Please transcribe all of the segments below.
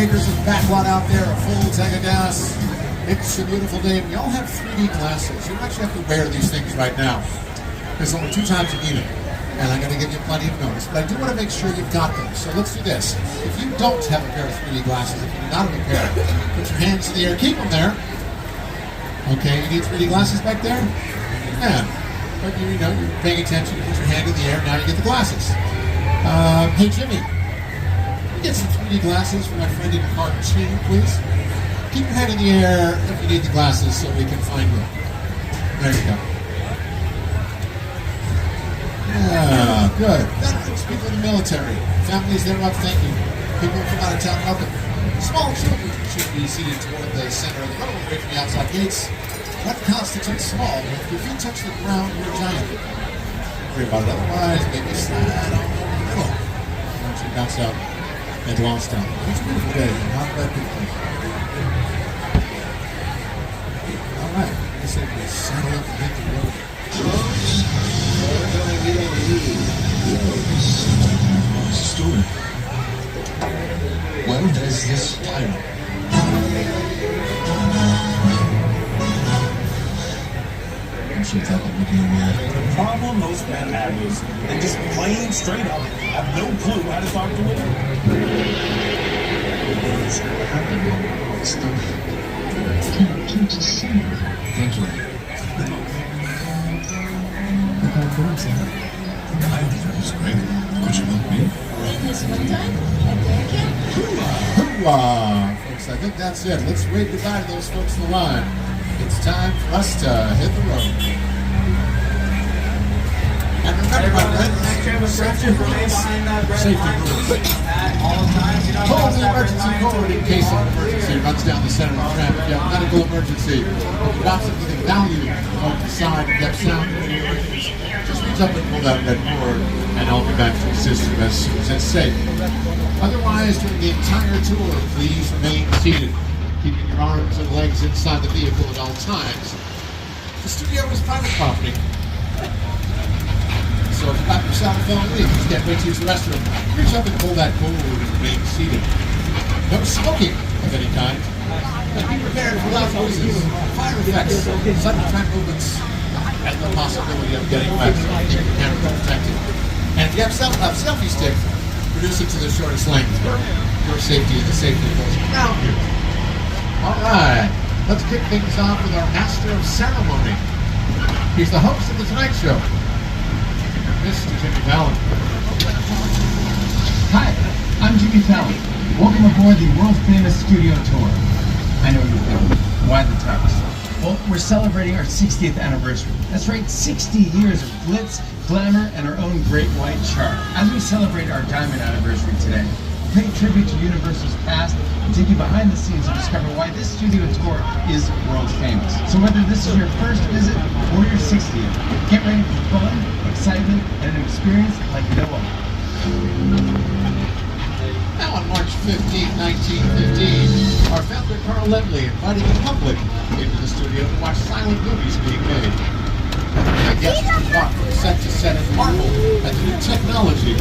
acres of backlot out there, a full tank of gas. It's a beautiful day. We all have 3D glasses. You don't actually have to wear these things right now. There's only 2 times you need them. And I'm going to give you plenty of notice. But I do want to make sure you've got them. So let's do this. If you don't have a pair of 3D glasses, if you do not have a pair, put your hands in the air. Keep them there. Okay, you need 3D glasses back there? Yeah. But you know, you're paying attention. You put your hand in the air. Now you get the glasses. Hey, Jimmy. Can you get some 3D glasses for my friend in car 2, please? Keep your head in the air if you need the glasses so we can find you. There you go. Yeah, good. Veterans, people in the military, families thereof, thank you. People from out of town, welcome. Small children should be seated toward the center of the road, away from the outside gates. What constitutes small? If your feet touch the ground, you're a giant. Don't worry about it. Otherwise, maybe slide on over the middle. Once you bounce out and lost out. It's a beautiful day. Not bad people. All right. I said we settle up and hit the road. Story. Well, there's this title. I'm sure that would be weird. The problem most men have is they just plain straight up have no clue how to talk to women. It's happening stuff. Can't just say it. Thank you. That was great. Could you help me? This one time, and there again. Hoorah! Folks, I think that's it. Let's wave goodbye to those folks in the line. It's time for us to hit the road. And remember, my friends, safety rules. Call the emergency code in case of emergency runs down the center of the tram. If you have a medical emergency, if you got something of value on the side, if you have sound, just reach up and pull that red cord, and I'll be back to assist you as soon as it's safe. Otherwise, during the entire tour, please remain seated, keeping your arms and legs inside the vehicle at all times. The studio is private property, so if you got your cell phone with you, just can't wait to use the restroom, reach up and pull that cord and remain seated. No smoking of any kind. And be prepared for loud noises, fire effects, sudden track movements, and the possibility of getting wet, so keep your camera protected. And if you have a selfie stick, reduce it to the shortest length for your safety and the safety of those around you. All right, let's kick things off with our master of ceremony. He's the host of The Tonight Show, Mr. Jimmy Fallon. Hi, I'm Jimmy Fallon. Welcome aboard the world-famous studio tour. I know you're thinking, why the tux? Well, we're celebrating our 60th anniversary. That's right, 60 years of glitz, glamour, and our own great white shark. As we celebrate our diamond anniversary today, we'll pay tribute to Universal's past and take you behind the scenes and discover why this studio tour is world famous. So whether this is your first visit or your 60th, get ready for fun, excitement, and an experience like no other. Now on March 15, 1915, our founder Carl Lemley invited the public into the studio to watch silent movies being made. The guests walked from set to set and marveled at the new technology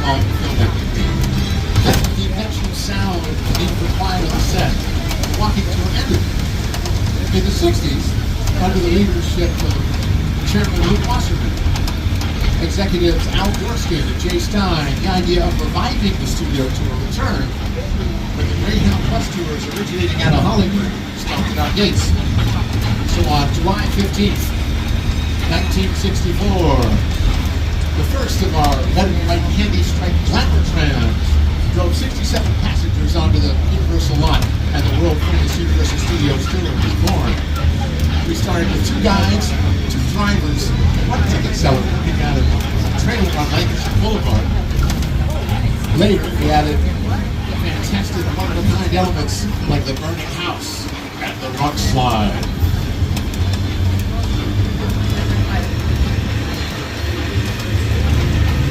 on filmmaking. Then with the invention of sound being required on the set, walking to an end. In the 60s, under the leadership of Chairman Luke Wasserman, executives Al Gorskin and Jay Stein, the idea of reviving the studio tour returned when the Greyhound bus tours originating out of Hollywood stopped at our gates. So on July 15th, 1964, the first of our red and white candy striped glamour trams drove 67 passengers onto the Universal lot, and the world-famous Universal Studios tour was born. We started with 2 guides, 2 drivers, and 1 ticket seller working out of a trailer on Lancaster Boulevard. Later, we added fantastic one-of-a-kind elements like the burning house and the rock slide.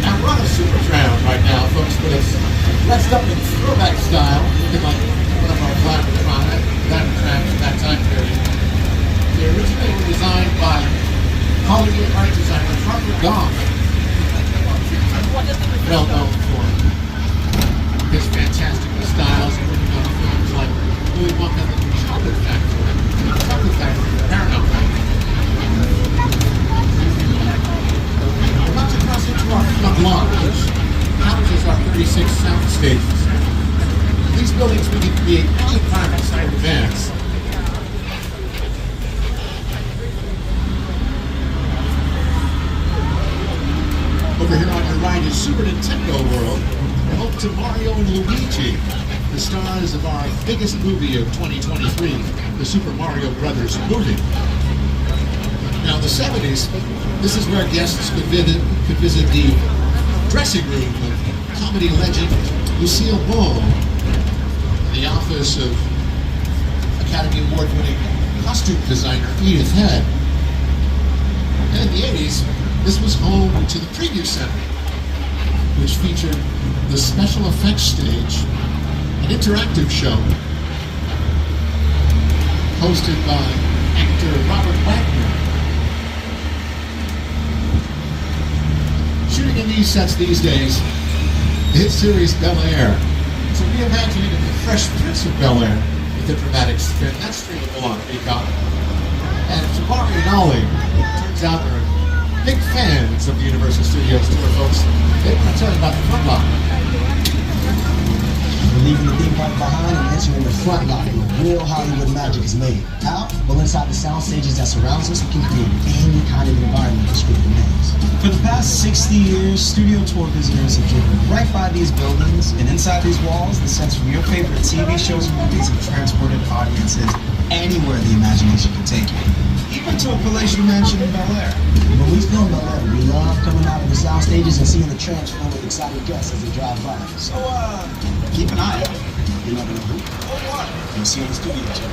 Now we're on a super tram right now, folks, but it's dressed up in throwback style, looking like one of our glamour trams from that time period. They originally were designed by Hollywood art designer Harper Goff, well known for his fantastical styles and working on walk on the chocolate factory. The chocolate factory in Paramount. We're about to cross into our front lawn, which houses our 36 sound stages. These buildings we can create any environment side advance. Over here on your right is Super Nintendo World, home to Mario and Luigi, the stars of our biggest movie of 2023, the Super Mario Brothers movie. Now in the 70s, this is where guests could visit the dressing room of comedy legend Lucille Ball, the office of Academy Award-winning costume designer Edith Head. And in the 80s, this was home to the Preview Center, which featured the special effects stage, an interactive show hosted by actor Robert Wagner. Shooting in these sets these days, the hit series Bel Air. It's a reimagining of the Fresh Prince of Bel Air with a dramatic spin. That's streamable on Peacock. And Jabari and Ollie, turns out they're big fans of the Universal Studios tour, folks. They want to tell you about the front lot. We're leaving the theme park behind and entering the front lot where real Hollywood magic is made. How? Well, inside the sound stages that surrounds us, we can create any kind of environment the script demands. For the past 60 years, studio tour visitors have driven right by these buildings, and inside these walls, the sets from your favorite TV shows and movies have transported audiences anywhere the imagination can take you. Even to a palatial mansion in Bel Air. When we film Bel Air, we love coming out of the sound stages and seeing the trams filled with excited guests as they drive by. So, keep an eye out. You never know who Or what? you'll see in the studio tour.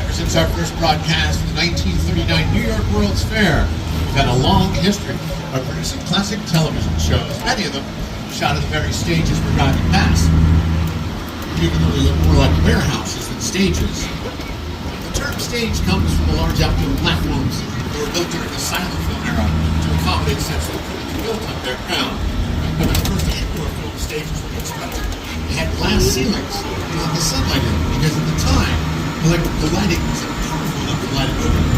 Ever since our first broadcast from the 1939 New York World's Fair, we've had a long history of producing classic television shows, many of them shot at the very stages we're driving past, even though they look more like warehouses than stages. The term stage comes from the large outdoor platforms that were built during the silent film era to accommodate sets that couldn't be built underground. But the first indoor film stages were constructed. They had glass ceilings to let the sunlight in, because at the time, electrical lighting wasn't powerful enough to light a movie.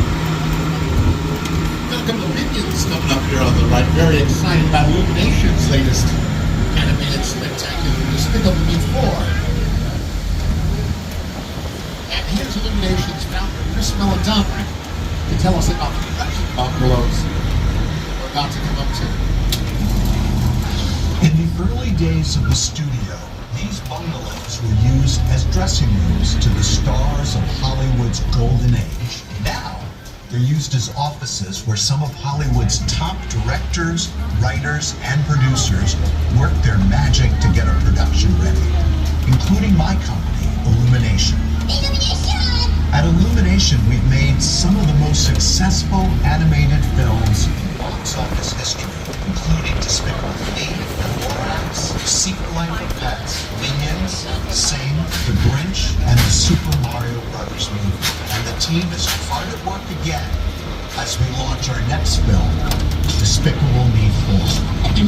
Got a couple of minions coming up here on the right, very excited about Illumination's latest animated spectacular, Despicable Me 4. And here's Illumination's founder, Chris Melodomer, to tell us about the production bungalows we're about to come up to. In the early days of the studio, these bungalows were used as dressing rooms to the stars of Hollywood's golden age. Now, they're used as offices where some of Hollywood's top directors, writers, and producers work their magic to get a production ready, including my company, Illumination. At Illumination, we've made some of the most successful animated films in box office history, including Despicable Me, Lorax, Secret Life of Pets, Minions, Sing, The Grinch, and the Super Mario Brothers movie. And the team is hard at work again as we launch our next film, Despicable Me 4.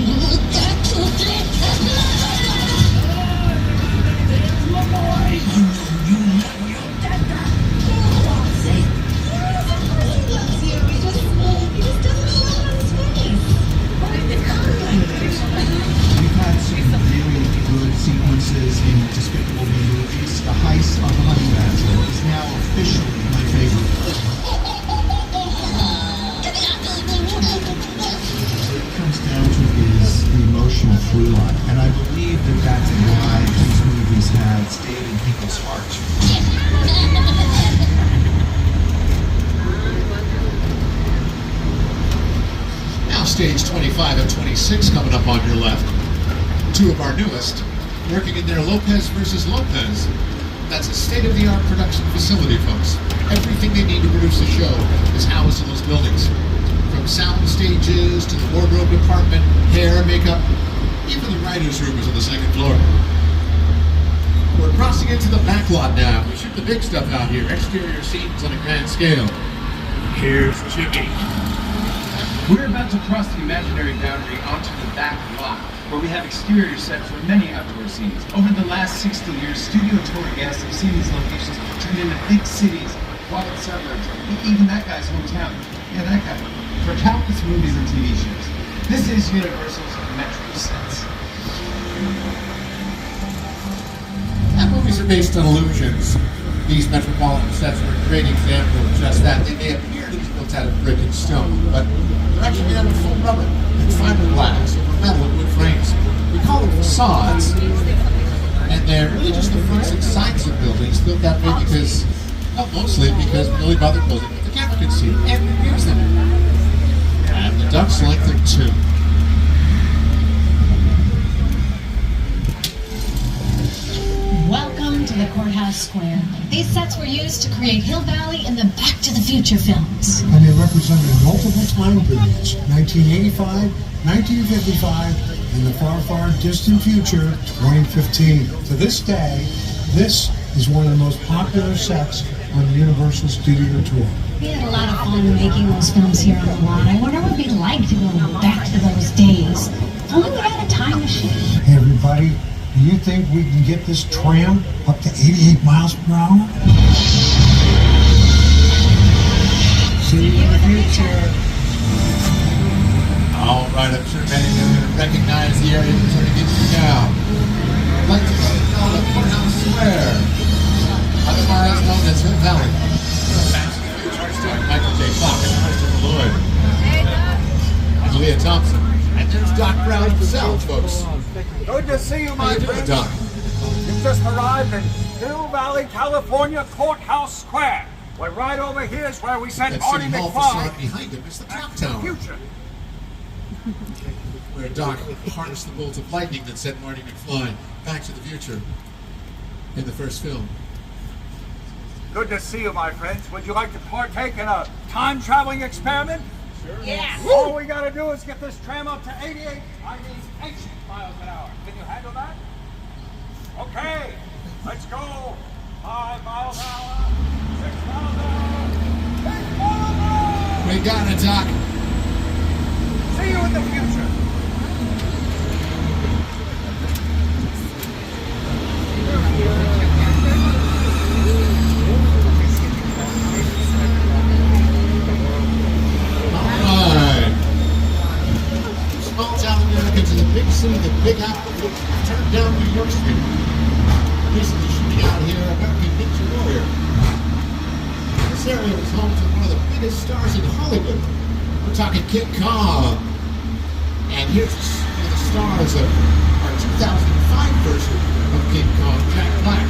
We've had some really good sequences in Despicable Me movies. The heist of the Honey Badger is now officially my favorite. What it comes down to is the emotional through line, and I believe that that's why these movies have stayed in people's hearts. Now stage 25 and 26 coming up on your left. Two of our newest, working in their Lopez versus Lopez. That's a state-of-the-art production facility, folks. Everything they need to produce a show is housed in those buildings. From sound stages to the wardrobe department, hair, makeup, even the writer's room is on the second floor. We're crossing into the back lot now. We shoot the big stuff out here, exterior scenes on a grand scale. Here's Jimmy. We're about to cross the imaginary boundary onto the back lot, where we have exterior set for many outdoor scenes. Over the last 60 years, studio tour guests have seen these locations turned into big cities, quiet suburbs, even that guy's hometown. Yeah, that guy. For countless movies and TV shows. This is Universal's Metro Sets. And movies are based on illusions. These metropolitan sets are a great example of just that. They may appear to be built out of brick and stone, but they're actually made out of full rubber and fiberglass over metal and wood frames. We call them facades, and they're really just the fronts and sides of buildings built that way because, well, mostly because we really bother building what the camera can see and use them. And the ducks like them too. Welcome to the Courthouse Square. These sets were used to create Hill Valley in the Back to the Future films. And they represented multiple time periods, 1985, 1955, and the far, far distant future, 2015. To this day, this is one of the most popular sets on the Universal Studio Tour. We had a lot of fun making those films here on the lot. I wonder what it'd be like to go back to those days. If only we had a time machine. Hey everybody, do you think we can get this tram up to 88 miles per hour? See you in the future. All right, I'm sure many of you are going to recognize the area we're turning into now. I'd like to call it Courthouse Square, otherwise known as Hill Valley. Back to the Future, starring Michael J. Fox and Christopher Lloyd. And Leah Thompson. And there's Doc Brown himself, folks. Good to see you, my How you doing, friend. Doc? You've just arrived in Hill Valley, California, Courthouse Square. Well, right over here is where we sent That Marty City Hall McFly facade behind him is the clock back to the tower, future. where Doc harnessed the bolt of lightning that sent Marty McFly back to the future in the first film. Good to see you, my friends. Would you like to partake in a time-traveling experiment? Yeah. All we gotta do is get this tram up to 88, ancient miles an hour. Can you handle that? Okay, let's go. 5 miles an hour, 6 miles an hour, 8 miles an hour. We got it, Doc. See you in the future. Alright. Small town America to the big city, the big apple, turned down New York Street. Recently shooting out here, American Ninja Warrior. This area was home to one of the biggest stars in Hollywood. We're talking King Kong. And here's one of the stars of our 2005 version of King Kong, Jack Black.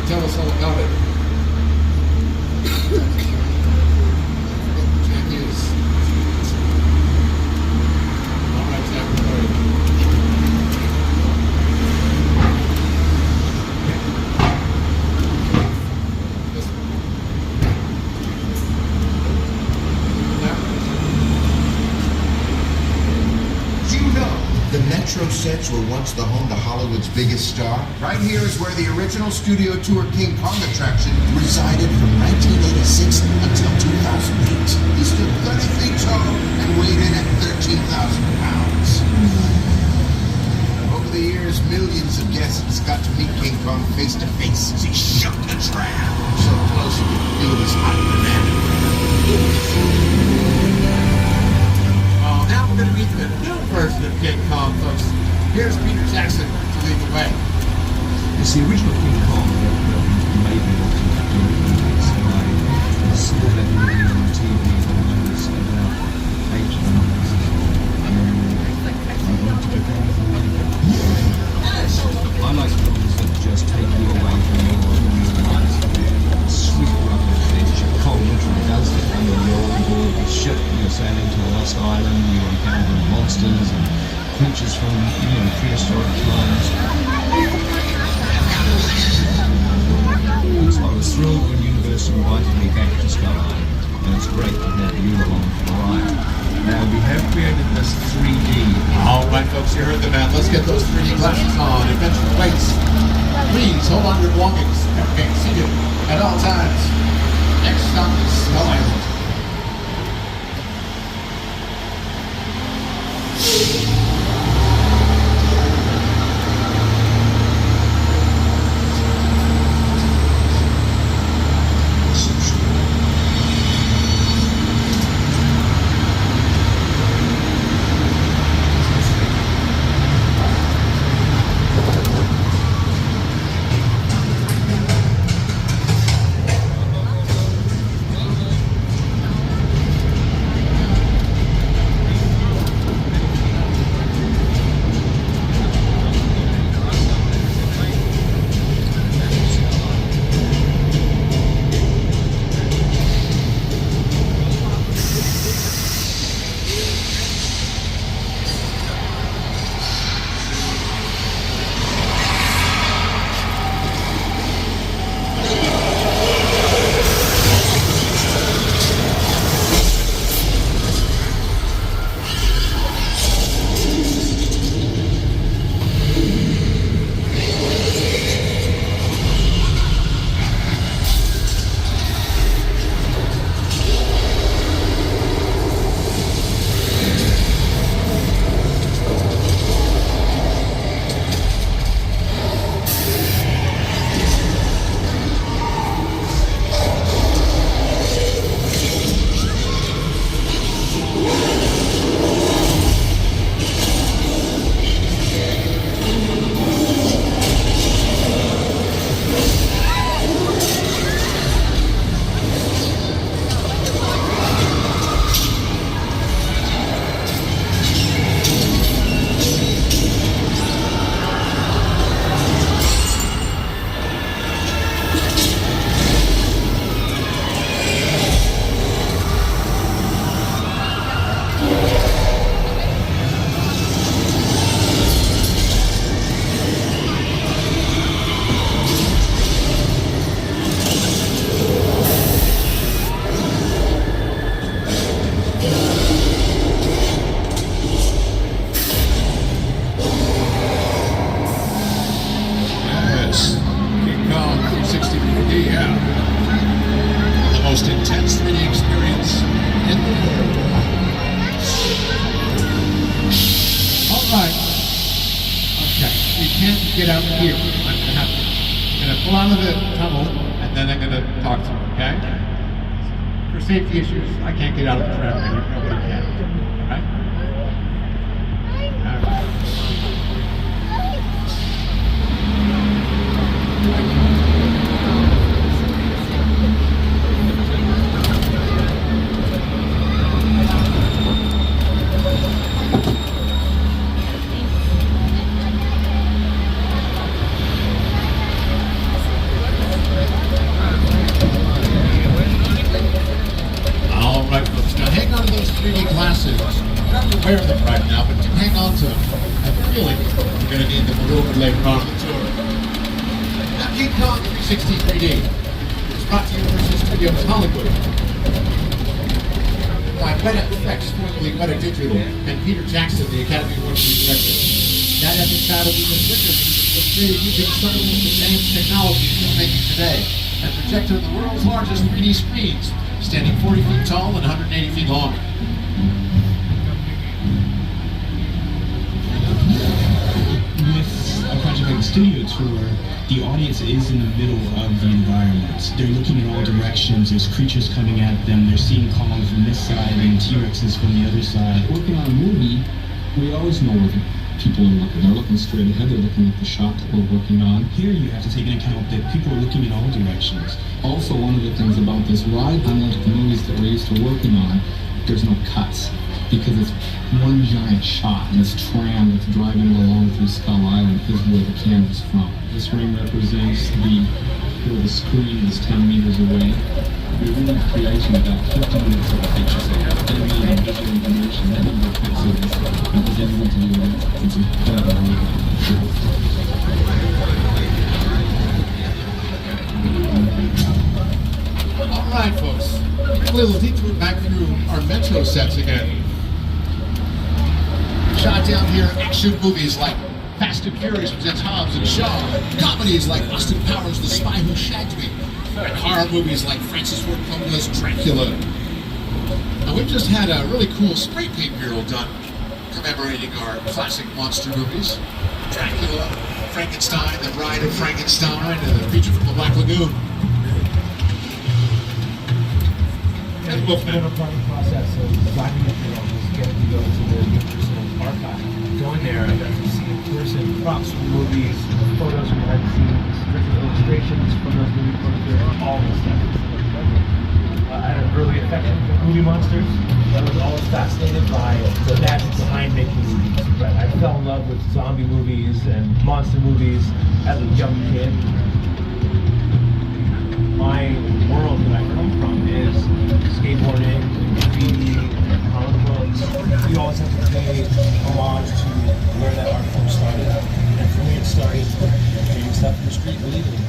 Tell us all about it. Jack is. All right, Jack, where are you? The Metro sets were once the home to Hollywood's biggest star. Right here is where the original studio tour King Kong attraction resided from 1986 until 2008. He stood 30 feet tall and weighed in at 13,000 pounds. Over the years, millions of guests got to meet King Kong face to face as he shook the tram. So close you could feel his hot banana. Now we're going to meet the new version of King Kong, folks. Here's Peter Jackson to lead the way. It's the original King Kong that made me want to do movies. I saw that movie on TV when I was about 8 or 9. I wanted to do that. I like films that just take you away from your life. Sweep you up the fish. Kong literally does it. I mean, you're on board the ship, you're sailing to a lost island, you encounter monsters and creatures from, prehistoric times. So I was thrilled when Universal invited me back to Skyline, and it's great to have you along for the ride. Now, we have created this 3D. All right, folks, you heard the man. Let's get those 3D glasses on. Adventure waits. Please hold on to your belongings and remain seated at all times. Next stop is Skull Island. get out here. I'm gonna pull out of the tunnel, and then I'm gonna talk to you, okay? For safety issues, I can't get out of the tram here. Nobody can. All right? All right. All right, folks. Now hang on to those 3D glasses. You don't have to wear them right now, but do hang on to them. I have a feeling you're going to need them a little bit later on in the tour. Now, King Kong 360 3D is brought to you by Universal Studios Hollywood by FX, formerly Meta Digital, and Peter Jackson, the Academy Award winning director. That epic battle we just witnessed was created using some of the most advanced technology filmmaking today and projected on the world's largest 3D screens, standing 40 feet tall and 180 feet long. With a Project like the Studio Tour, the audience is in the middle of the environment. They're looking in all directions, there's creatures coming at them, they're seeing Kong from this side and T-Rexes from the other side. Working on a movie, we always know where the people are looking. They're looking straight ahead, they're looking at the shot that we're working on. Here you have to take into account that people are looking in all directions. Also, one of the things about this ride, unlike the movies that we're used to working on, there's no cuts. Because it's one giant shot, and this tram that's driving along through Skull Island is where the camera's from. This ring represents where the screen is 10 meters away. We're really creating about 50 minutes of a picture, so every visual information, every number of pixels, and there's everything to do with it. It's incredible. All right, folks. A little detour back through our Metro sets again. Shot down here, action movies like Fast and Furious presents Hobbs and Shaw, comedies like Austin Powers' The Spy Who Shagged Me, and horror movies like Francis Ford Coppola's Dracula. Now, we've just had a really cool spray paint mural done commemorating our classic monster movies. Dracula, Frankenstein, The Bride of Frankenstein, and The Creature from the Black Lagoon. And Wolfman. Part of the process of designing the film was getting to go to the Universal archive. Going there, I got to see in person props from movies, photos from behind the scenes, different illustrations from those movie posters, all this stuff. I had an early affection for movie monsters. I was always fascinated by the magic behind making movies. But I fell in love with zombie movies and monster movies as a young kid. My world that I come from is skateboarding, graffiti, comic books. You always have to pay homage to where that art form started. And for me, it started doing stuff in the street illegally,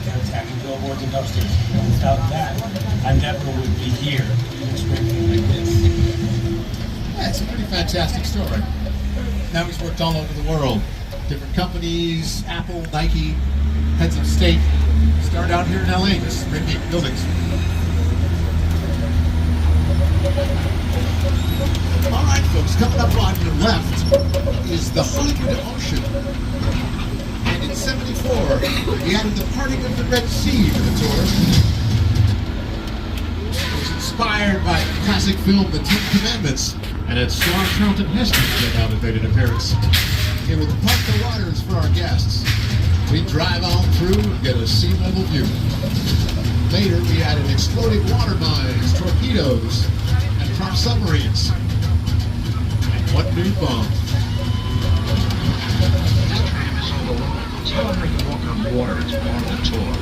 attacking billboards and dumpsters. Without that, I never would be here doing spray paint like this. Yeah, it's a pretty fantastic story. Now he's worked all over the world. Different companies, Apple, Nike, heads of state. Started out here in LA, just spray paint buildings. All right, folks, coming up on your left is the Hollywood Ocean. And in '74, we added the parting of the Red Sea to the tour. It was inspired by the classic film The Ten Commandments, and it saw Charlton Heston's great elevated appearance. It will part the waters for our guests. We drive on through and get a sea level view. Later, we added exploding water mines, torpedoes, and prop submarines. And one new bomb. Tell them they can walk on water as part of the tour.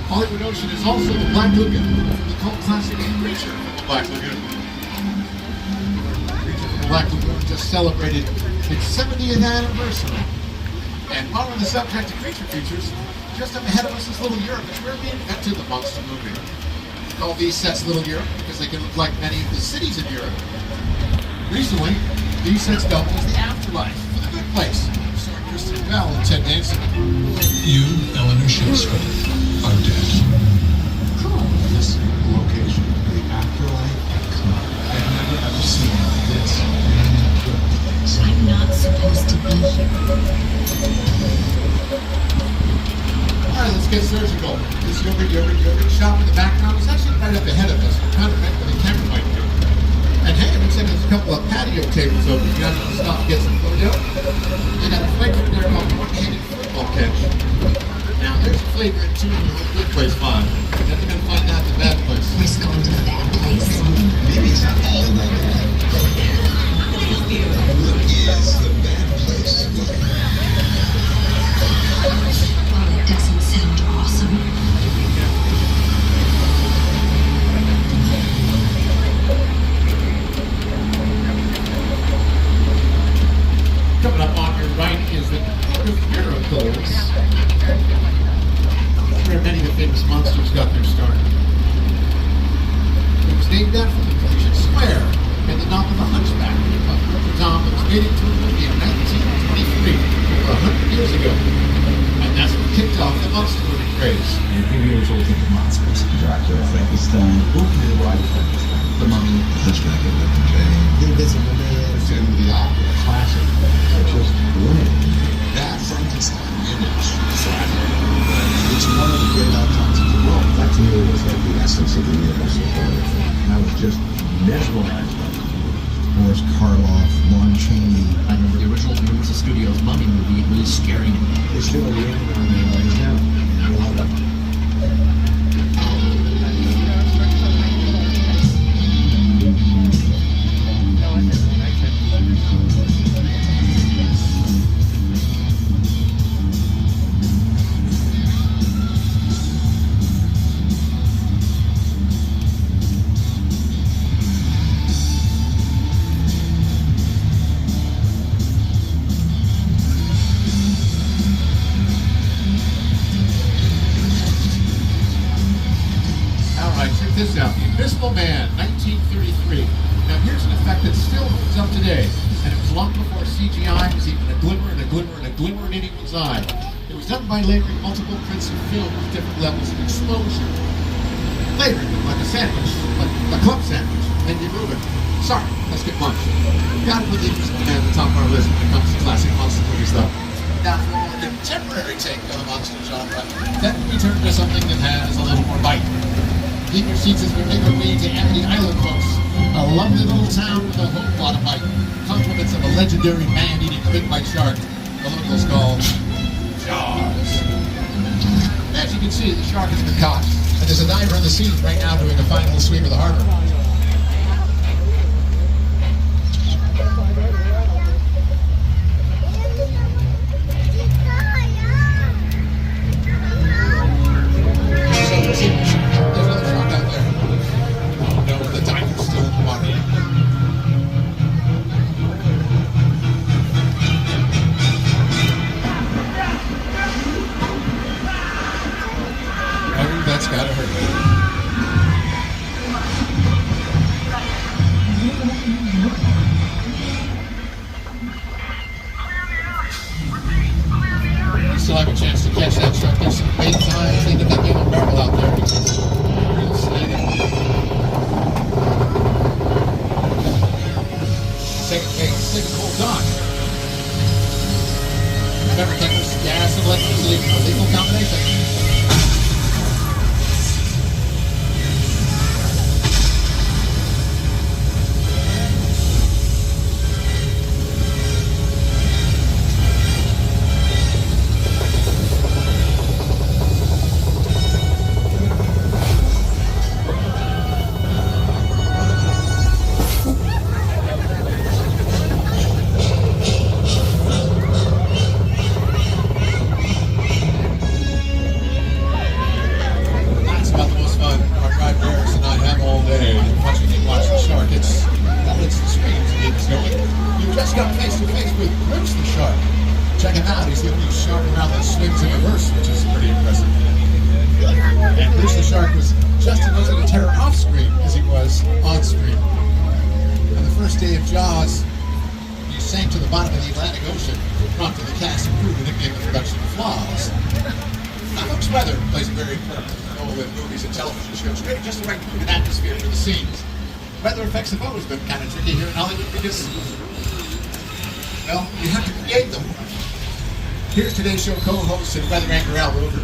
Hollywood Ocean is also the Black Lagoon, the cult classic Creature from the Black Lagoon. Creature from the Black Lagoon just celebrated its 70th anniversary. And while on the subject of creature features, just up ahead of us is Little Europe, which we're reinvented the monster movie. We call these sets Little Europe because they can look like many of the cities in Europe. Recently, these sets doubled as the afterlife for The Good Place, starring Kristen Bell and Ted Danson. You, Eleanor Shakespeare, are dead. This location, the afterlife, I've never ever seen this in a good place. get surgical. This yogurt shop in the background is actually right up ahead of us. We're kind of right where the camera might be. And hey, it looks like there's a couple of patio tables open. You guys want to stop and get some photo? They got a flavor in there called one-handed football catch. Now, there's a flavor in two in the good place 5. You're never going to find that in the bad place. We're going to the bad place. Maybe it's not all about that. Look is the bad place. Well, it doesn't sound awesome. Coming up on your right is the Court of Miracles, where many of the famous monsters got their start. It was named after the Persian Square and the knock of the Hunchback of Notre Dame that was made into a movie in 1923, over 100 years ago. And that's what kicked off the monster movie craze. And people always all think of monsters. Dracula, Frankenstein, the Mummy, Hunchback of Notre Dame, The Invisible Man, Phantom of the Opera, classic. just brilliant. That Frankenstein image, it's one of the great icons of the world. That to me was like the essence of the universal horror film. And I was just mesmerized by it. Boris Karloff, Lon Chaney. I remember the original Universal Studios Mummy movie. It really scaring me. They're still waiting on their right now. This out, The Invisible Man, 1933. Now here's an effect that still holds up today, and it was long before CGI was even a glimmer and a glimmer and a glimmer in anyone's eye. It was done by layering multiple prints of film with different levels of exposure. Layering them like a sandwich, like a club sandwich, and you move it. Sorry, let's get lunch. Gotta put The Invisible Man at the top of our list when it comes to classic monster movies though. Now for a more contemporary take on the monster genre, then we turn to something that has a little more bite. Keep your seats as we make our way to Amity Island, folks. A lovely little town with a whole lot of bite. Compliments of a legendary man-eating big white shark. The locals call Jaws. As you can see, the shark has been caught. And there's a diver in the sea right now doing a final sweep of the harbor. That's gotta hurt. You still have a chance to catch that shark. There's some bait time. Think of that little barrel out there. Real steady. Second phase, hold on. Remember, chemicals, gas, and electricity, a lethal combination. Check him out, he's the only shark around that swings in reverse, which is pretty impressive. And Bruce the Shark was just as much of a terror off screen as he was on screen. On the first day of Jaws, he sank to the bottom of the Atlantic Ocean, prompting the cast and crew to nickname the production Flaws. Now, folks, weather plays a very important role in movies and television shows, creating just the right mood and atmosphere for the scenes. Weather effects have always been kind of tricky here in Hollywood because, well, you have to create them. Here's today's show co-host and weather anchor Al Rover.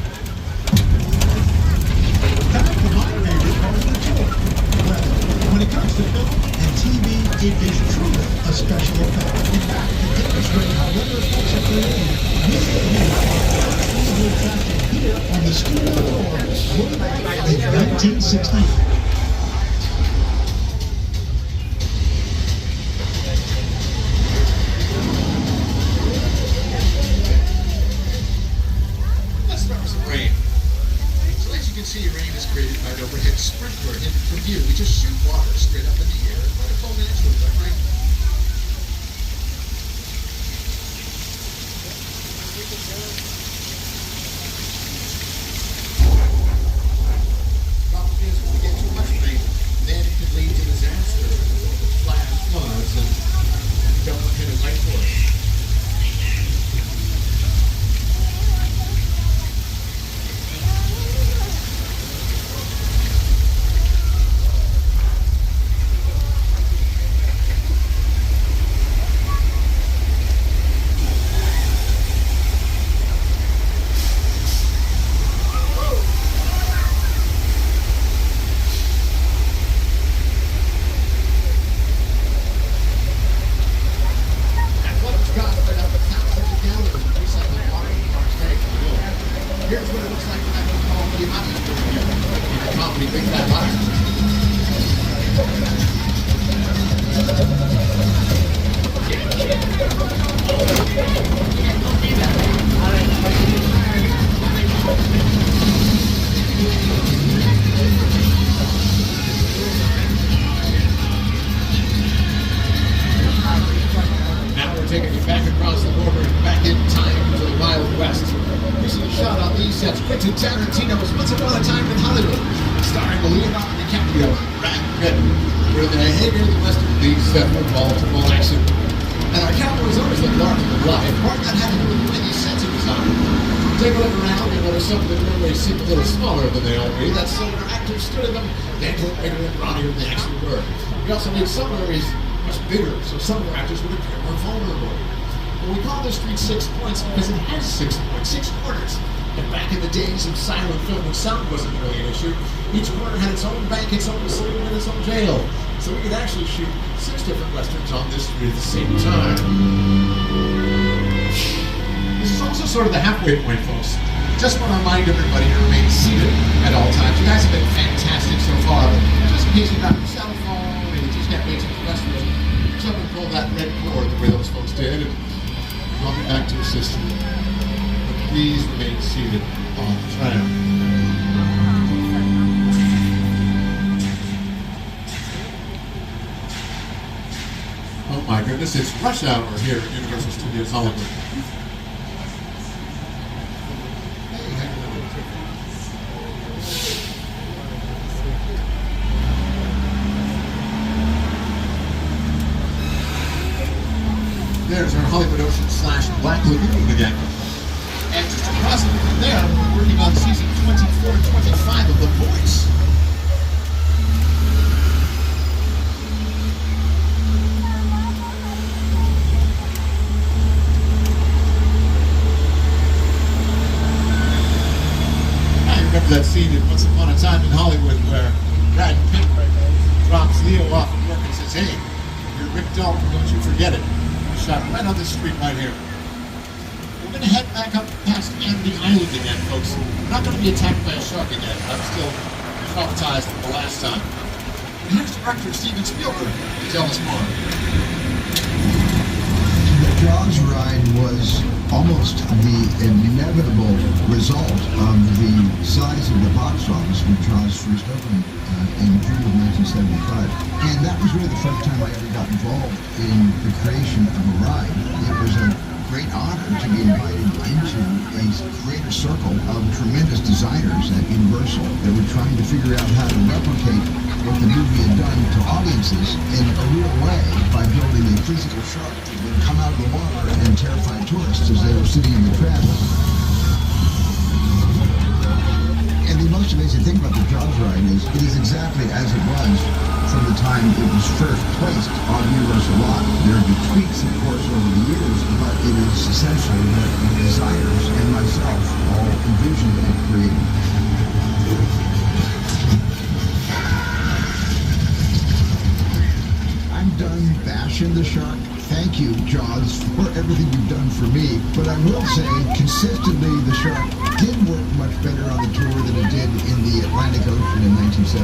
It is truly a special effect. In fact, to demonstrate how weather effects are created, this is attraction here on the studio tour way back in 1960. Let's start with some rain. So as you can see, rain is created by an overhead sprinkler in from here. We just shoot water straight up in the air and let it fall naturally like rain. Problem is, when we get too much rain, then it could lead to disaster, flash floods, and don't want to hit it right for it. Here's what it looks like when I don't call the amount of your company big fat Now we're taking you back across the border and back in time to the Wild West. This is a shot on these sets. Quentin Tarantino's Once Upon a Time in Hollywood, starring Leonardo DiCaprio and Brad Pitt. We're in the heyday of the Western League set of ball-to-ball action. And our cowboys always look larger than life. Part of that had to do with the way these sets are designed. Take a look around and notice some of the runways seem a little smaller than they ought to be. That's so their actors stood in them, they look bigger and brawnier than they actually were. We also made some areas much bigger, so some of our actors would appear more vulnerable. Well, we call this street 6 points because it has 6 points, 6 corners. And back in the days of silent film when sound wasn't really an issue, each corner had its own bank, its own saloon, and its own jail. So we could actually shoot 6 different westerns on this street at the same time. This is also sort of the halfway point, folks. Just want to remind everybody to remain seated at all times. You guys have been fantastic so far, but just in case you got your cell phone and you just can't make it to the restroom, someone pull that red cord the way those folks did, and I'll be back to assist you. But please remain seated on the tram. Oh my goodness, it's rush hour here at Universal Studios Hollywood. There's our Hollywood Ocean / Black Lagoon again. And just across from there, we're working on season 24 and 25 of The Voice. I remember that scene in Once Upon a Time in Hollywood where Brad Pitt drops Leo off at work and says, "Hey, you're Rick Dalton, don't you forget it." Shot right on this street right here. We're going to head back up past Amity Island again, folks. We're not going to be attacked by a shark again. I'm still traumatized from the last time. And here's director Steven Spielberg to tell us more. The Jaws ride was almost the inevitable result of the size of the box office when Jaws first opened in June of 1975. And that was really the first time I ever got involved in the creation of a ride. It was a great honor to be invited into a greater circle of tremendous designers at Universal that were trying to figure out how to replicate what the movie had done to audiences in a real way by building a physical shark that would come out of the water and terrify tourists as they were sitting in the tram. And the most amazing thing about the Jaws ride is it is exactly as it was from the time it was first placed on Universal lot. There have been tweaks, of course, over the years, but it is essentially what the designers and myself all envisioned and created. I'm done mentioned the shark. Thank you, Jaws, for everything you've done for me. But I will say, consistently, the shark did work much better on the tour than it did in the Atlantic Ocean in 1974.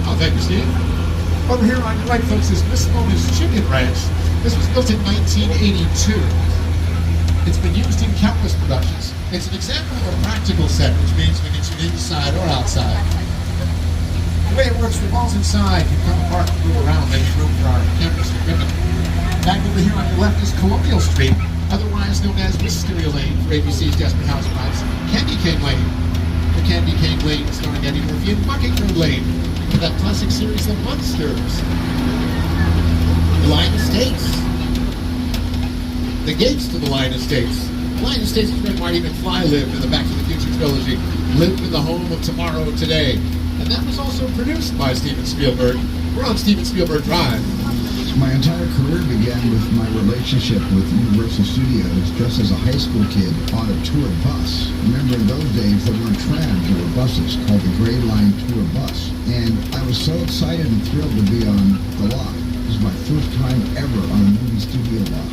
Oh, thank you, Steve. Over here on your right, folks, is Miss Mona's Chicken Ranch. This was built in 1982. It's been used in countless productions. It's an example of a practical set, which means we can shoot inside or outside. The way it works, the walls inside can come apart and move around, making room for our cameras equipment. Back over here on your left is Colonial Street, otherwise known as Mystery Lane for ABC's Desperate Housewives, Candy Cane Lane for Candy Cane Lane, starring Eddie Murphy, and Mockingbird Lane for that classic series, The Monsters. The Lion Estates. The gates to the Lion Estates. The Lion Estates is where Marty McFly lived in the Back to the Future trilogy, lived in the home of tomorrow today. And that was also produced by Steven Spielberg. We're on Steven Spielberg Drive. My entire career began with my relationship with Universal Studios just as a high school kid on a tour bus. Remember, in those days, there weren't trams, there were buses called the Gray Line Tour Bus. And I was so excited and thrilled to be on the lot. This was my first time ever on a movie studio lot.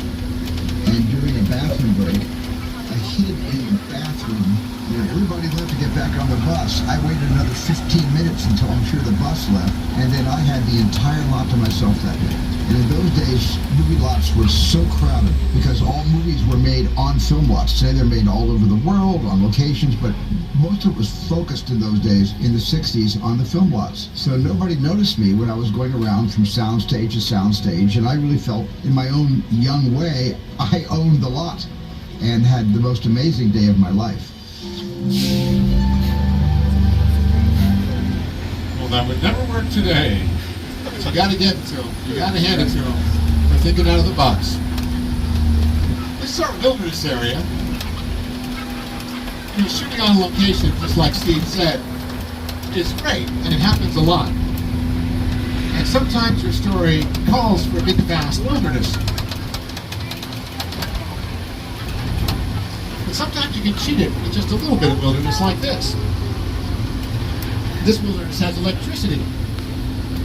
And during a bathroom break, I hid in the bathroom. When everybody left to get back on the bus, I waited another 15 minutes until I'm sure the bus left, and then I had the entire lot to myself that day. And in those days, movie lots were so crowded because all movies were made on film lots. Today they're made all over the world, on locations, but most of it was focused in those days, in the 60s, on the film lots. So nobody noticed me when I was going around from soundstage to soundstage, and I really felt, in my own young way, I owned the lot and had the most amazing day of my life. Well, that would never work today. So you gotta get it to them. You gotta hand it to them. They're thinking out of the box. This is our wilderness area. You know, shooting on location, just like Steve said, is great, and it happens a lot. And sometimes your story calls for a big, vast wilderness. But sometimes you can cheat it with just a little bit of wilderness like this. This wilderness has electricity.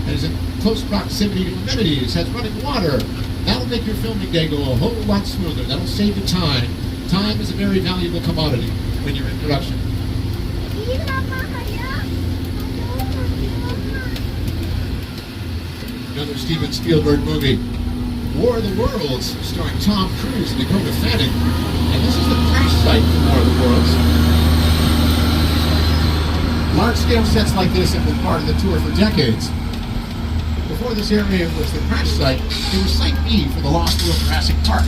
It is in close proximity to amenities, has running water. That'll make your filming day go a whole lot smoother. That'll save you time. Time is a very valuable commodity when you're in production. Another Steven Spielberg movie, War of the Worlds, starring Tom Cruise and Dakota Fanning. And this is the crash site for War of the Worlds. Large-scale sets like this have been part of the tour for decades. Before this area was the crash site, it was Site B for the Lost World Jurassic Park.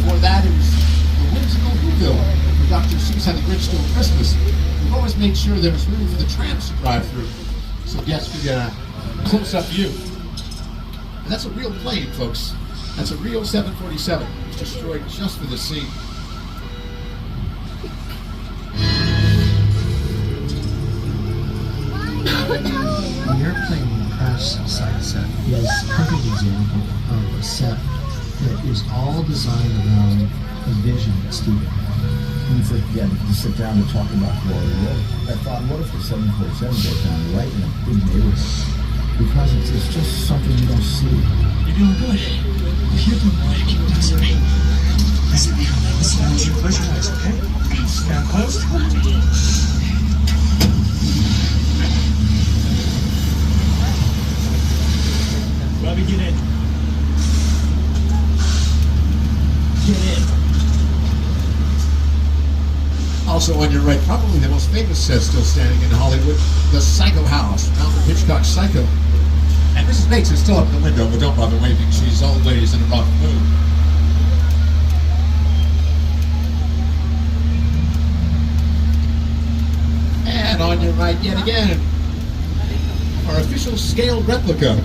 Before that, it was the whimsical Whoville where Dr. Seuss had the Grinch Stole Christmas. We've always made sure there was room for the trams to drive through, so guests could get a close-up view. And that's a real plane, folks. That's a real 747. It was destroyed just for this scene. The airplane crash site set is a perfect example of a set that is all designed around a vision that Steve had. And it's like, yeah, to sit down and talk about War of the Worlds. I thought, what if the 747 goes down right in a big neighborhood? Because it's just something you don't see. You're doing good. You're doing good. That's right. Listen, listen, I want you to close your eyes, okay? Now close. Bobby, get in. Get in. Also on your right, probably the most famous set still standing in Hollywood, the Psycho House, Alfred Hitchcock's Psycho. And Mrs. Bates is still up in the window, but don't bother waving. She's always in a rough mood. And on your right, yet again, our official scale replica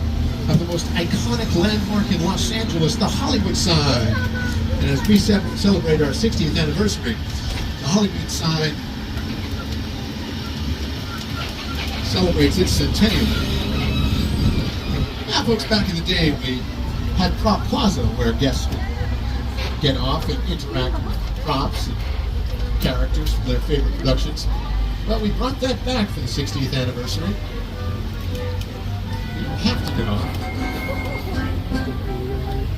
of the most iconic landmark in Los Angeles, the Hollywood sign. And as we celebrate our 60th anniversary, the Hollywood sign celebrates its centennial. Now, folks, back in the day, we had Prop Plaza, where guests could get off and interact with props and characters from their favorite productions. Well, we brought that back for the 60th anniversary. get off.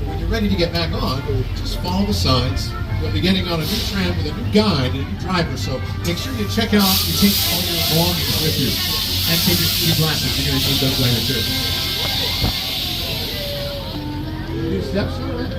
When you're ready to get back on, just follow the signs. You'll be getting on a new tram with a new guide and a new driver, so make sure you check out, you take all your belongings with you. And take your glasses, you're going to need those later too. Few steps forward.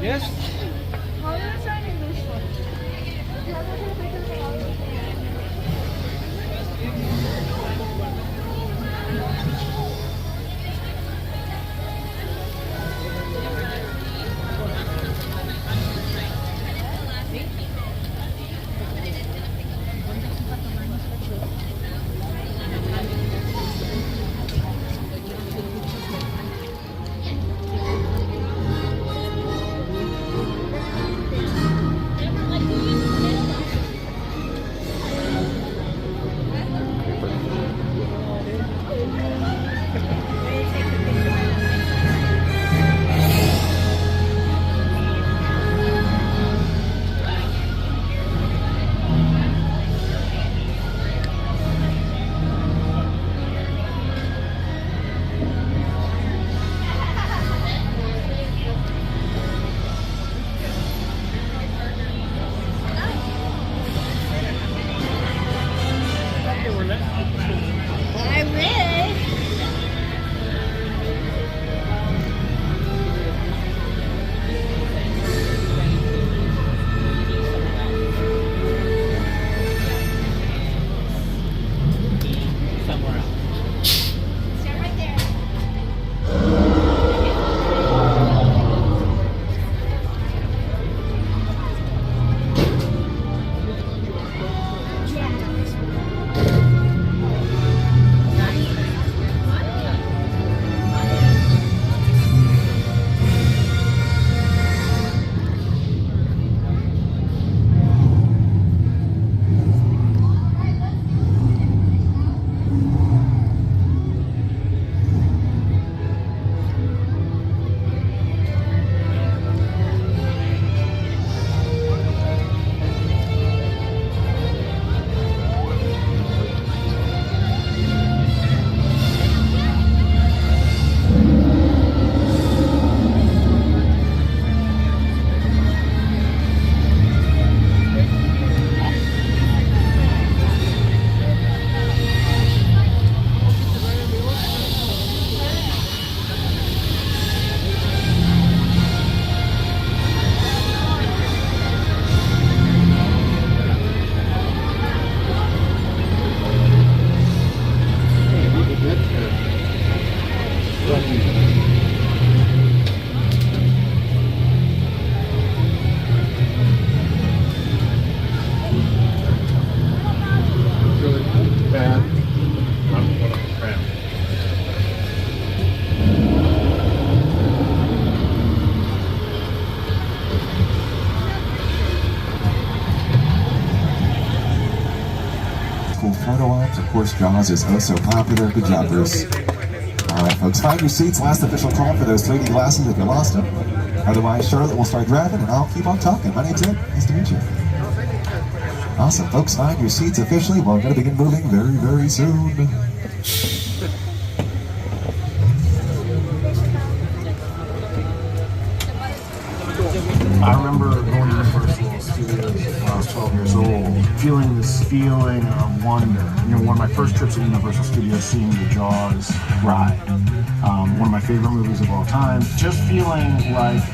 Yes? Photo ops. Of course, Jaws is oh so popular. Good job, Bruce. All right, folks, find your seats. Last official call for those 3D glasses if you lost them. Otherwise, Charlotte will start driving, and I'll keep on talking. My name's Ed. Nice to meet you. Awesome, folks, find your seats officially. We're going to begin moving very, very soon. I remember going to Universal Studios when I was 12 years old, feeling this feeling of wonder. You know, one of my first trips to Universal Studios, seeing the Jaws ride, one of my favorite movies of all time. Just feeling like,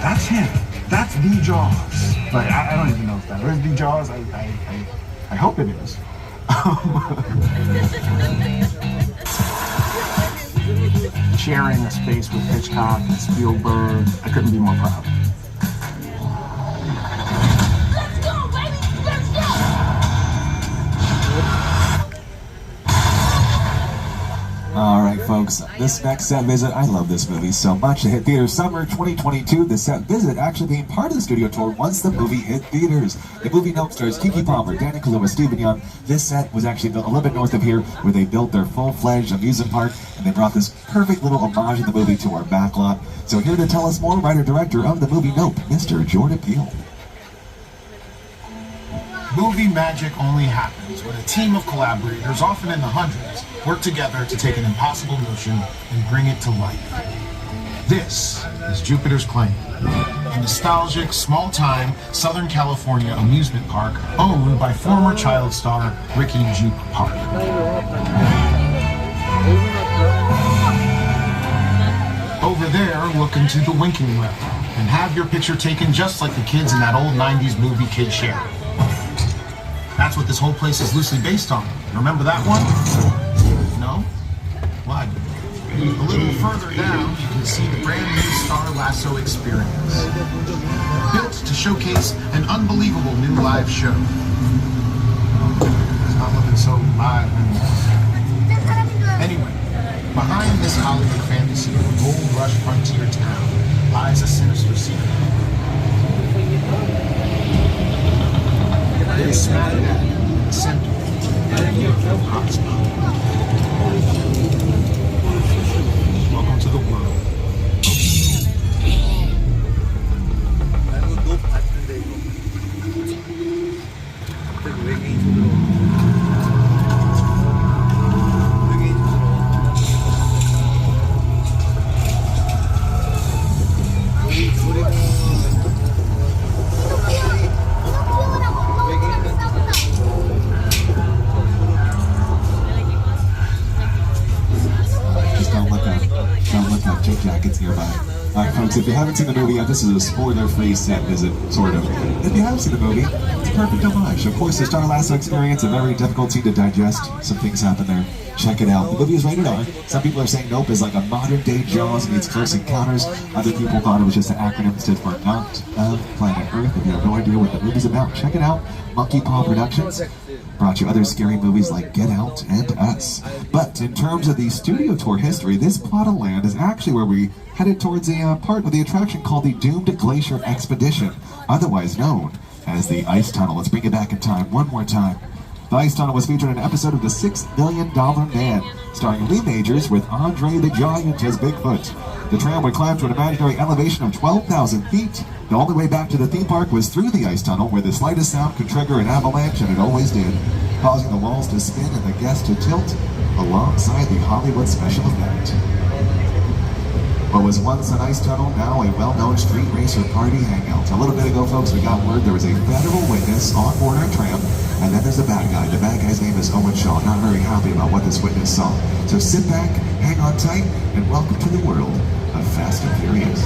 that's him. That's the Jaws. Like, I don't even know if that is the Jaws. I hope it is. Sharing a space with Hitchcock and Spielberg, I couldn't be more proud. All right, folks. folks, this next set visit, I love this movie so much. It hit theaters summer 2022. The set visit actually being part of the studio tour once the movie hit theaters. The movie Nope stars Keke Palmer, Danny Kaluuya, Stephen Young. This set was actually built a little bit north of here, where they built their full-fledged amusement park, and they brought this perfect little homage in the movie to our backlot. So here to tell us more, writer-director of the movie Nope, Mr. Jordan Peele. Movie magic only happens when a team of collaborators, often in the hundreds, work together to take an impossible notion and bring it to life. This is Jupiter's Claim, a nostalgic, small-time Southern California amusement park owned by former child star Ricky Jupe Park. Over there, look into the winking well and have your picture taken just like the kids in that old 90s movie Kid Share. That's what this whole place is loosely based on. Remember that one? No? Why? A little further down, you can see the brand new Star Lasso experience. Built to showcase an unbelievable new live show. It's not looking so live anymore. Anyway, behind this Hollywood fantasy of a gold rush frontier town lies a sinister secret. It is smack dab in the center of a hotspot. Welcome to the world. Jackets nearby. Alright folks, if you haven't seen the movie yet, this is a spoiler-free set visit, sort of. If you have seen the movie, it's a perfect homage. Of course, the Star Lasso experience, a very difficult scene to digest. Some things happen there. Check it out. The movie is rated R. Some people are saying Nope is like a modern-day Jaws meets Close Encounters. Other people thought it was just an acronym that stood for Not of Planet Earth. If you have no idea what the movie's about, check it out. Monkey Paw Productions brought you other scary movies like Get Out and Us. But in terms of the studio tour history, this plot of land is actually where we headed towards a part of the attraction called the Doomed Glacier Expedition, otherwise known as the Ice Tunnel. Let's bring it back in time one more time. The Ice Tunnel was featured in an episode of The $6 Million Man, starring Lee Majors with Andre the Giant as Bigfoot. The tram would climb to an imaginary elevation of 12,000 feet. The only way back to the theme park was through the Ice Tunnel, where the slightest sound could trigger an avalanche, and it always did, causing the walls to spin and the guests to tilt alongside the Hollywood special effect. What was once an ice tunnel, now a well-known street racer party hangout. A little bit ago, folks, we got word there was a federal witness on board our tram, and then there's a bad guy. The bad guy's name is Owen Shaw. Not very happy about what this witness saw. So sit back, hang on tight, and welcome to the world of Fast and Furious.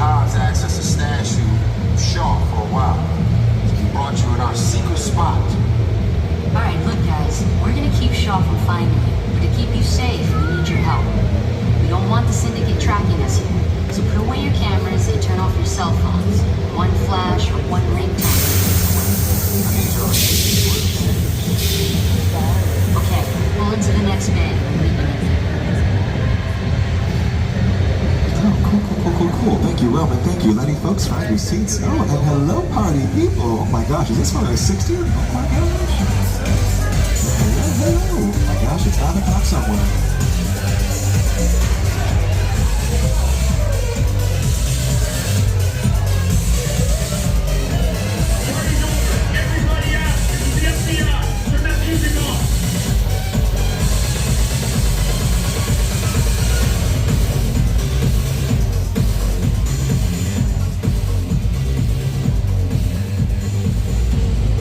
Hobbs asked us to stash you Shaw for a while. We brought you in our secret spot. Alright, look guys, we're gonna keep Shaw from finding you. But to keep you safe, we need your help. We don't want the syndicate tracking us here. So put away your cameras and turn off your cell phones. One flash or one ringtone. Okay, pull into the next bay. Cool. Thank you, Roman. Thank you, Letty. Folks, find your seats. Oh, and hello, party people. Oh my gosh, is this for our 60th? Oh my gosh. Hello. Oh my gosh, it's 5 o'clock somewhere. Everybody out! This is the FBI! Turn that music off!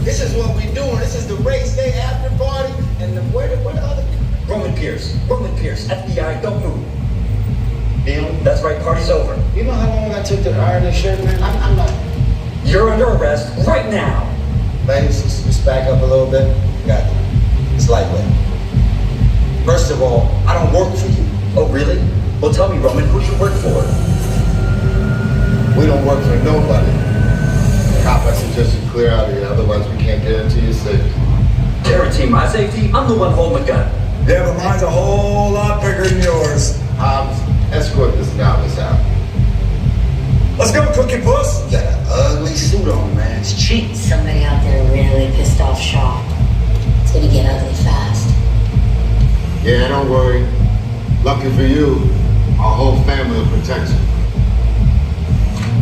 This is what we doing. This is the race day after party. And where the other? Roman Pierce, FBI, don't move. Neil, that's right, party's over. You know how long I took to iron this shirt, man? I'm not. You're under arrest right now. Ladies, just back up a little bit. Got it. It's lightweight. First of all, I don't work for you. Oh, really? Well, tell me, Roman, who do you work for? We don't work for nobody. Cop, I suggest you clear out of here, otherwise we can't get safety, I'm the one holding the gun. Yeah, but mine's a whole lot bigger than yours. Escort this novice out. Let's go, Cookie Puss. You got an ugly suit on, man. It's cheap. Somebody out there really pissed off Shaw. It's gonna get ugly fast. Yeah, don't worry. Lucky for you, our whole family will protect you.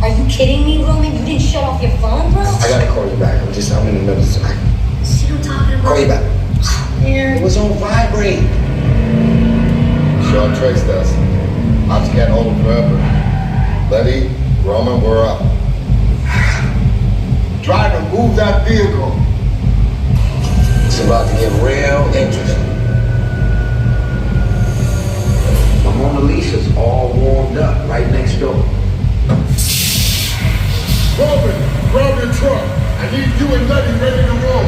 Are you kidding me, Roman? You didn't shut off your phone, bro? I gotta call you back. I'm in the middle of something. See what I'm talking about? Call you back. It was on vibrate. Sure traced us. Ops can't hold him forever. Letty, Roman, we're up. Driver, move that vehicle. It's about to get real interesting. The Mona Lisa's all warmed up right next door. Roman, grab your truck. I need you and Letty ready to roll.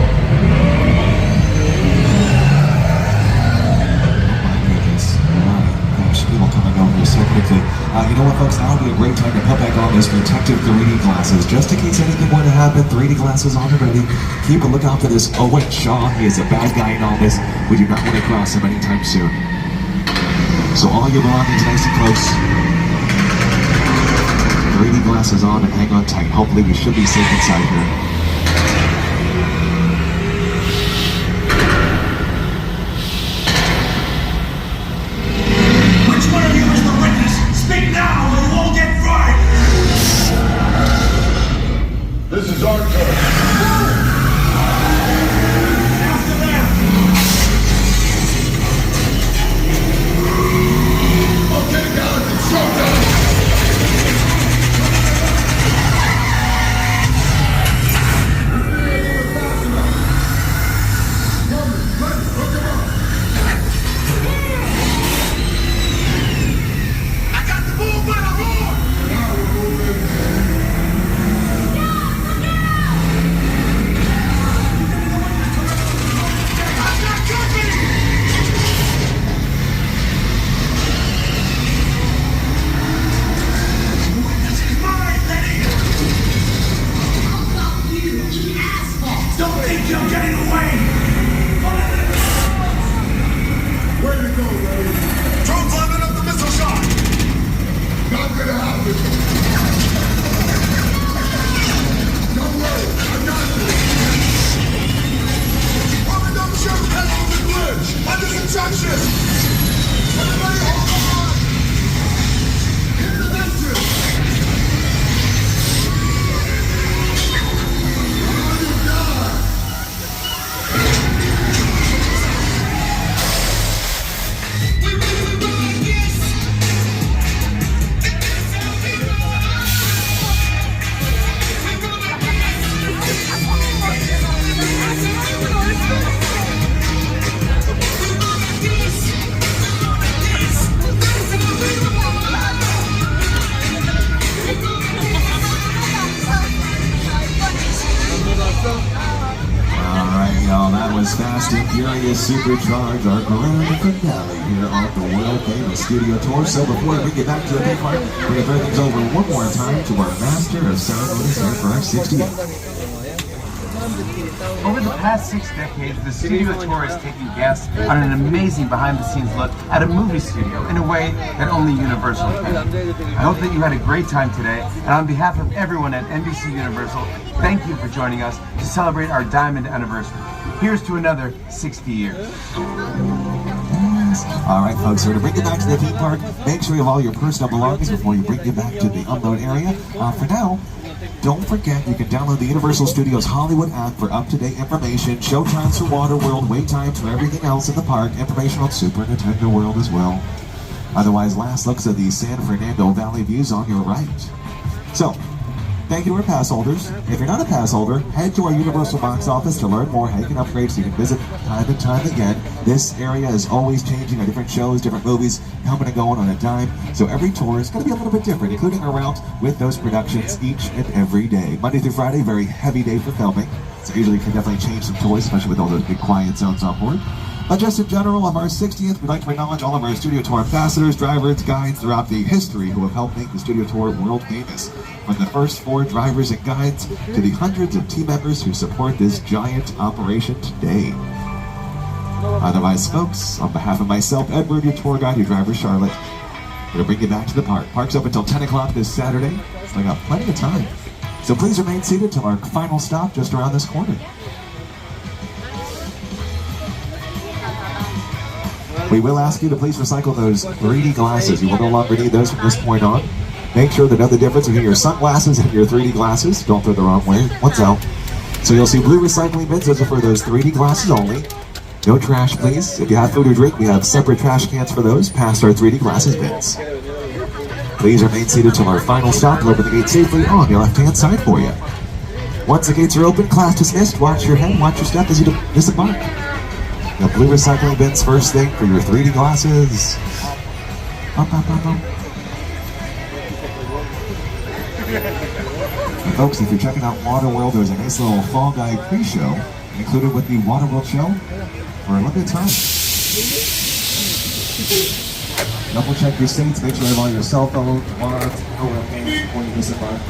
People coming over here so quickly. You know what, folks? Now would be a great time to put back on those protective 3D glasses. Just in case anything were to happen, 3D glasses on already. Keep a lookout for this Owen Shaw. He is a bad guy in all this. We do not want to cross him anytime soon. So all your belongings nice and close. 3D glasses on and hang on tight. Hopefully we should be safe inside here. This is our turn. Okay, guys, it's showtime. I got the move by the roar. Now we're moving. Don't think you're getting away! Where to go, Ray? Drone's lining up the missile shot! Not gonna happen! Don't worry, I got this! Coming up, shoot! Head over the bridge! Under construction! Everybody hold on! Hit the engine! Alright, y'all, that was Fast and Furious Supercharged, our grand finale here on the world famous studio tour. So before we get back to the big part, we're going to throw things over one more time to our master of ceremonies here for our 68. Over the past 6 decades, the studio tour is taking guests on an amazing behind-the-scenes look at a movie studio in a way that only Universal can. I hope that you had a great time today, and on behalf of everyone at NBC Universal, thank you for joining us to celebrate our diamond anniversary. Here's to another 60 years. Alright folks, so to bring you back to the theme park, make sure you have all your personal belongings before you bring you back to the unload area. For now, don't forget you can download the Universal Studios Hollywood app for up-to-date information, showtimes for Waterworld, wait times for everything else in the park, information on Super Nintendo World as well. Otherwise, last looks at the San Fernando Valley views on your right. So, thank you to our pass holders. If you're not a pass holder, head to our Universal box office to learn more how you can upgrade so you can visit time and time again. This area is always changing, different shows, different movies, coming and going on a dime. So every tour is going to be a little bit different, including our route with those productions each and every day. Monday through Friday, very heavy day for filming. So usually you can definitely change some toys, especially with all those big quiet zones on board. But just in general, of our 60th, we'd like to acknowledge all of our Studio Tour ambassadors, drivers, guides throughout the history who have helped make the Studio Tour world famous. From the first 4 drivers and guides to the hundreds of team members who support this giant operation today. Otherwise, folks, on behalf of myself, Edward, your tour guide, your driver, Charlotte, we're going to bring you back to the park. Park's open until 10 o'clock this Saturday, so I got plenty of time. So please remain seated till our final stop just around this corner. We will ask you to please recycle those 3D glasses. You will no longer need those from this point on. Make sure to know the difference between your sunglasses and your 3D glasses. Don't throw the wrong way. One's out. So you'll see blue recycling bins. Those are for those 3D glasses only. No trash, please. If you have food or drink, we have separate trash cans for those past our 3D glasses bins. Please remain seated till our final stop. We'll open the gate safely on your left-hand side for you. Once the gates are open, class dismissed. Watch your head, watch your step as you disembark. The blue recycling bins first thing for your 3D glasses. Up, up, up, up. And folks, if you're checking out Waterworld, there's a nice little Fall Guy pre-show included with the Waterworld show for a limited time. Double check your seats, make sure you have all your cell phones, water, over pants before you disembark.